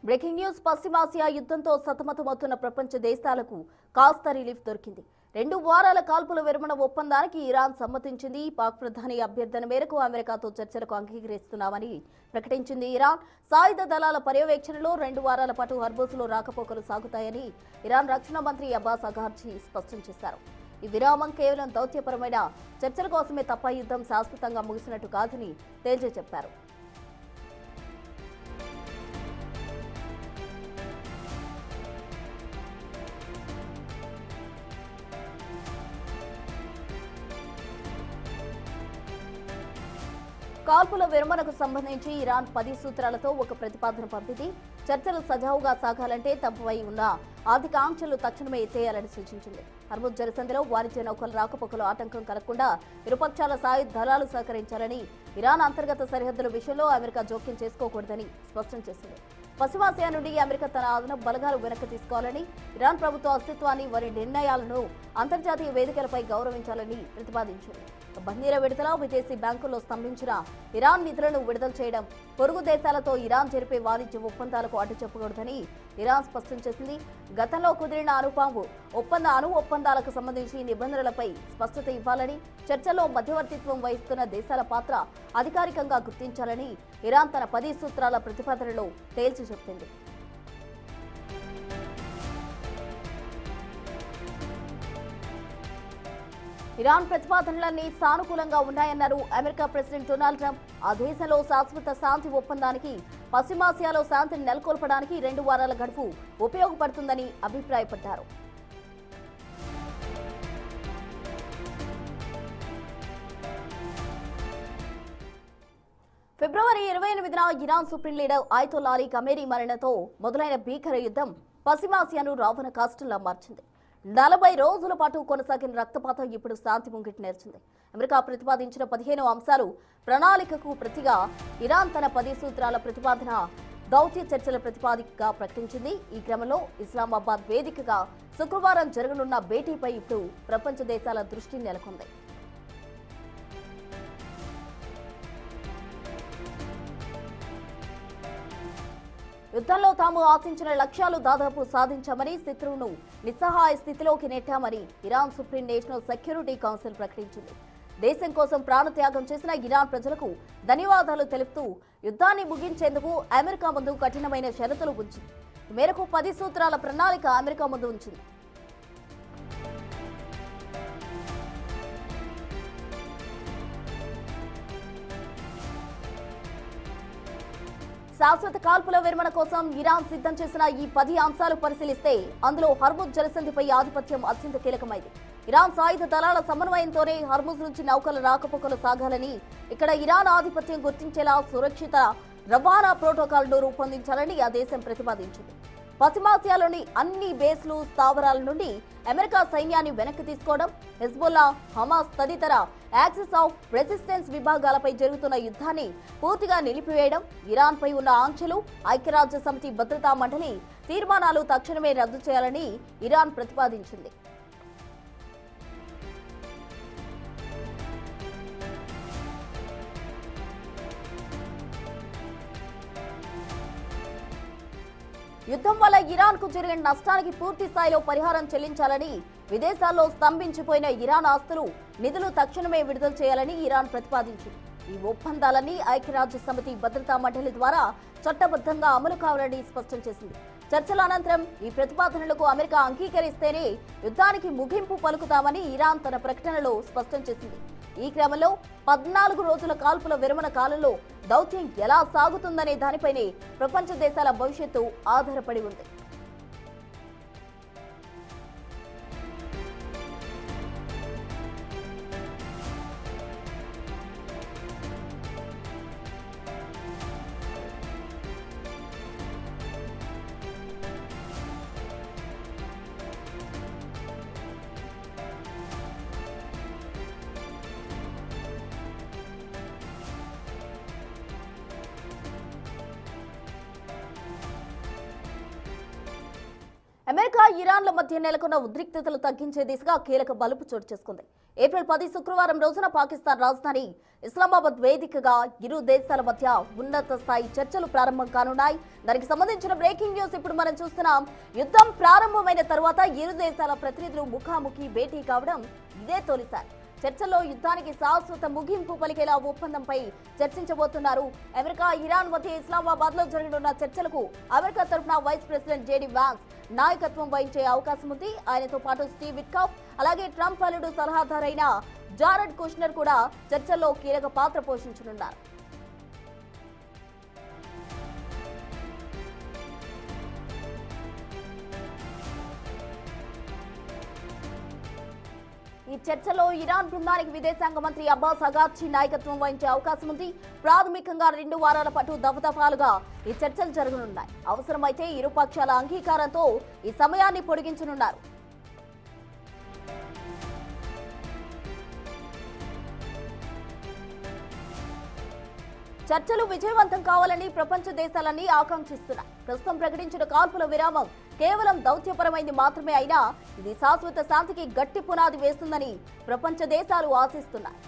Breaking news. పశ్చిమాసియా యుద్ధంతో సతమతమవుతున్న ప్రపంచ దేశాలకు కాస్త రిలీఫ్ దొరికింది. 2 వారాల కాల్పుల విరమణ ఒప్పందానికి ఇరాన్ సమ్మతించింది. పాక్ ప్రధాని అభ్యర్థన మేరకు అమెరికాతో చర్చలకు అంగీకరిస్తున్నామని ప్రకటించింది. ఇరాన్ సాయుధ దళాల పర్యవేక్షణలో 2 వారాల పాటు హర్మోజ్లో రాకపోకలు సాగుతాయని ఇరాన్ రక్షణ మంత్రి అబ్బాస్ అఘార్జీ స్పష్టం చేశారు. ఈ విరామం కేవలం దౌత్యపరమైన చర్చల కోసమే తప్ప యుద్ధం శాశ్వతంగా ముగిసినట్టు కాదని తేల్చి చెప్పారు. కాల్పుల విరమణకు సంబంధించి ఇరాన్ 10 సూత్రాలతో ఒక ప్రతిపాదన పంపింది. చర్చలు సజావుగా సాగాలంటే తమపై ఉన్న ఆర్థిక ఆంక్షలు తక్షణమే ఎత్తేయాలని సూచించింది. హర్ముజ్ జలసంధిలో వాణిజ్య నౌకల రాకపోకలు ఆటంకం కలగకుండా ఇరుపక్షాల సాయుధ దళాలు సహకరించాలని, ఇరాన్ అంతర్గత సరిహద్దుల విషయంలో అమెరికా జోక్యం చేసుకోకూడదని స్పష్టం చేసింది. పశ్చిమాసియా నుండి అమెరికా తన అదనపు బలగాలు వెనక్కి తీసుకోవాలని, ఇరాన్ ప్రభుత్వ అస్తిత్వాన్ని వారి నిర్ణయాలను అంతర్జాతీయ వేదికలపై గౌరవించాలని ప్రతిపాదించింది. బందీల విడుదల, విదేశీ బ్యాంకుల్లో స్తంభించిన ఇరాన్ నిధులను విడుదల చేయడం, పొరుగు దేశాలతో ఇరాన్ జరిపే వాణిజ్య ఒప్పందాలకు అడ్డు చెప్పకూడదని ఇరాన్ స్పష్టం చేసింది. గతంలో కుదిరిన అణు ఒప్పందాలకు సంబంధించి నిబంధనలపై స్పష్టత ఇవ్వాలని, చర్చల్లో మధ్యవర్తిత్వం వహిస్తున్న దేశాల పాత్ర అధికారికంగా గుర్తించాలని ఇరాన్ తన 10 సూత్రాల ప్రతిపాదనలో తేల్చి చెప్పింది. ఇరాన్ ప్రతిపాదనలన్నీ సానుకూలంగా ఉన్నాయన్నారు అమెరికా ప్రెసిడెంట్ డొనాల్డ్ ట్రంప్. ఆ దేశంలో శాశ్వత శాంతి ఒప్పందానికి, పశ్చిమాసియాలో శాంతిని నెలకొల్పడానికి 2 వారాల గడువు ఉపయోగపడుతుందని అభిప్రాయపడ్డారు. ఫిబ్రవరి 28న Iran supreme leader Ayatollah Ali Khamenei మరణంతో మొదలైన భీకర యుద్ధం పశ్చిమాసియాను రావణ కాష్టంలా మార్చింది. 40 రోజుల పాటు కొనసాగిన రక్తపాతం ఇప్పుడు శాంతి ముంగిటి నేర్చింది. అమెరికా ప్రతిపాదించిన 15 అంశాలు ప్రణాళికకు ప్రతిగా ఇరాన్ తన 10 సూత్రాల ప్రతిపాదన దౌత్య చర్చల ప్రతిపాదికగా ప్రకటించింది. ఈ క్రమంలో ఇస్లామాబాద్ వేదికగా శుక్రవారం జరగనున్న భేటీపై ఇప్పుడు ప్రపంచ దేశాల దృష్టి నెలకొంది. యుద్ధంలో తాము ఆశించిన లక్ష్యాలు దాదాపు సాధించామని, శత్రువును నిస్సహాయ స్థితిలోకి నెట్టామని Iran supreme national security council ప్రకటించింది. దేశం కోసం ప్రాణత్యాగం చేసిన ఇరాన్ ప్రజలకు ధన్యవాదాలు తెలుపుతూ యుద్ధాన్ని ముగించేందుకు అమెరికా ముందు కఠినమైన షరతులు ఉంచింది. ఈ మేరకు 10 సూత్రాల ప్రణాళిక అమెరికా ముందు ఉంచింది. శాశ్వత కాల్పుల విరమణ కోసం ఇరాన్ సిద్ధం చేసిన ఈ 10 అంశాలు పరిశీలిస్తే అందులో హర్ముజ్ జలసంధిపై ఆధిపత్యం అత్యంత కీలకమైంది. ఇరాన్ సాయుధ దళాల సమన్వయంతోనే హర్ముజ్ నుంచి నౌకల రాకపోకలు సాగాలని, ఇక్కడ ఇరాన్ ఆధిపత్యం గుర్తించేలా సురక్షిత రవాణా ప్రోటోకాల్ను రూపొందించాలని ఆ దేశం ప్రతిపాదించింది. పశ్చిమాసియాలోని అన్ని బేస్లు, స్థావరాల నుండి అమెరికా సైన్యాన్ని వెనక్కి తీసుకోవడం, హెజ్బుల్లా, హమాస్ తదితర యాక్సిస్ ఆఫ్ రెసిస్టెన్స్ విభాగాలపై జరుగుతున్న యుద్ధాన్ని పూర్తిగా నిలిపివేయడం, ఇరాన్పై ఉన్న ఆంక్షలు, ఐక్యరాజ్య సమితి భద్రతా మండలి తీర్మానాలు తక్షణమే రద్దు చేయాలని ఇరాన్ ప్రతిపాదించింది. యుద్ధం వల్ల ఇరాన్కు జరిగిన నష్టానికి పూర్తి స్థాయిలో పరిహారం చెల్లించాలని, విదేశాల్లో స్తంభించిపోయిన ఇరాన్ ఆస్తులు, నిధులు తక్షణమే విడుదల చేయాలని ఇరాన్ ప్రతిపాదించింది. ఈ ఒప్పందాలన్నీ ఐక్యరాజ్య సమితి భద్రతా మండలి ద్వారా చట్టబద్ధంగా అమలు కావాలని స్పష్టం చేసింది. చర్చల అనంతరం ఈ ప్రతిపాదనలకు అమెరికా అంగీకరిస్తేనే యుద్ధానికి ముగింపు పలుకుతామని ఇరాన్ తన ప్రకటనలో స్పష్టం చేసింది. ఈ క్రమంలో 14 రోజుల కాల్పుల విరమణ కాలంలో దౌత్యం ఎలా సాగుతుందనే దానిపైనే ప్రపంచ దేశాల భవిష్యత్తు ఆధారపడి ఉంది. అమెరికా ఇరాన్ల మధ్య నెలకొన్న ఉద్రిక్తతలు తగ్గించే దిశగా కీలక మలుపు చోటు చేసుకుంది. ఏప్రిల్ 10 శుక్రవారం రోజున పాకిస్తాన్ రాజధాని ఇస్లామాబాద్ వేదికగా ఇరు దేశాల మధ్య ఉన్నత స్థాయి చర్చలు ప్రారంభం కానున్నాయి. దానికి సంబంధించిన బ్రేకింగ్ న్యూస్ ఇప్పుడు మనం చూస్తున్నాం. యుద్ధం ప్రారంభమైన తర్వాత ఇరు దేశాల ప్రతినిధులు ముఖాముఖి భేటీ కావడం ఇదే తొలిసారి. చర్చల్లో యుద్ధానికి శాశ్వత ముగింపు పలికేలా ఒప్పందంపై చర్చించబోతున్నారు. అమెరికా ఇరాన్ మధ్య ఇస్లామాబాద్ లో జరగనున్న చర్చలకు అమెరికా తరఫున వైస్ ప్రెసిడెంట్ జేడీ వాన్స్ నాయకత్వం వహించే అవకాశం ఉంది. ఆయనతో పాటు స్టీవ్ విట్కాఫ్, అలాగే ట్రంప్ అల్లుడు సలహాదారైన జారెడ్ కుష్నర్ కూడా చర్చల్లో కీలక పాత్ర పోషించనున్నారు. ఈ చర్చలో ఇరాన్ బృందానికి విదేశాంగ మంత్రి అబ్బాస్ అగార్చి నాయకత్వం వహించే అవకాశం ఉంది. ప్రాథమికంగా 2 వారాల పాటు దఫదఫాలుగా ఈ చర్చలు జరగనున్నాయి. అవసరమైతే ఇరు పక్షాల అంగీకారంతో ఈ సమయాన్ని పొడిగించనున్నారు. చర్చలు విజయవంతం కావాలని ప్రపంచ దేశాలన్నీ ఆకాంక్షిస్తున్నాయి. ప్రస్తుతం ప్రకటించిన కాల్పుల విరామం కేవలం దౌత్యపరమైంది మాత్రమే అయినా ఇది శాశ్వత శాంతికి గట్టి పునాది వేస్తుందని ప్రపంచ దేశాలు ఆశిస్తున్నాయి.